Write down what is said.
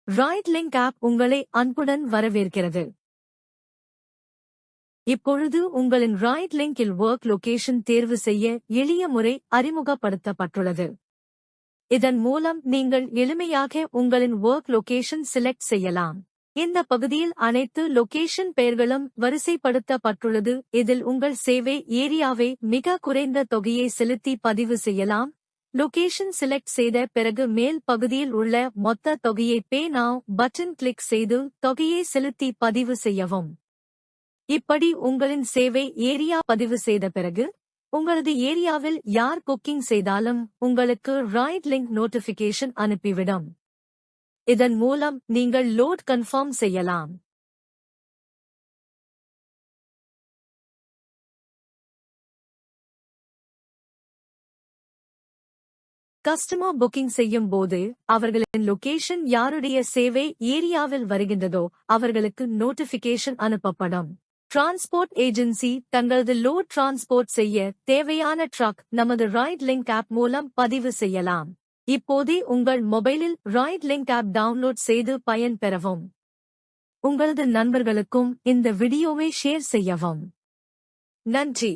Right link app உங்களை அன்புடன் வரவேற்கிறது. இப்பொழுது உங்களின் ரைட் லிங்கில் ஒர்க் லொகேஷன் தேர்வு செய்ய எளிய முறை அறிமுகப்படுத்தப்பட்டுள்ளது. இதன் மூலம் நீங்கள் எளிமையாக உங்களின் ஒர்க் லொகேஷன் செலக்ட் செய்யலாம். இந்த பகுதியில் அனைத்து லொகேஷன் பெயர்களும் வரிசைப்படுத்தப்பட்டுள்ளது. இதில் உங்கள் சேவை ஏரியாவை மிக குறைந்த தொகையை செலுத்தி பதிவு செய்யலாம். லொகேஷன் செலக்ட் செய்த பிறகு மேல் பகுதியில் உள்ள மொத்த தொகையை பே நவ் பட்டன் கிளிக் செய்து தொகையை செலுத்தி பதிவு செய்யவும். இப்படி உங்களின் சேவை ஏரியா பதிவு செய்த பிறகு உங்களது ஏரியாவில் யார் புக்கிங் செய்தாலும் உங்களுக்கு ரைட் லிங்க் நோட்டிபிகேஷன் அனுப்பிவிடும். இதன் மூலம் நீங்கள் லோட் கன்ஃபார்ம் செய்யலாம். கஸ்டமர் புக்கிங் செய்யும் போது அவர்களின் லொகேஷன் யாருடைய சேவை ஏரியாவில் வருகின்றதோ அவர்களுக்கு நோட்டிபிகேஷன் அனுப்பப்படும். டிரான்ஸ்போர்ட் ஏஜென்சி தங்களது லோட் டிரான்ஸ்போர்ட் செய்ய தேவையான ட்ரக் நமது ரைட் லிங்க் ஆப் மூலம் பதிவு செய்யலாம். இப்போதே உங்கள் மொபைலில் ரைட் லிங்க் ஆப் டவுன்லோட் செய்து பயன் பெறவும். உங்களது நண்பர்களுக்கும் இந்த வீடியோவை ஷேர் செய்யவும். நன்றி.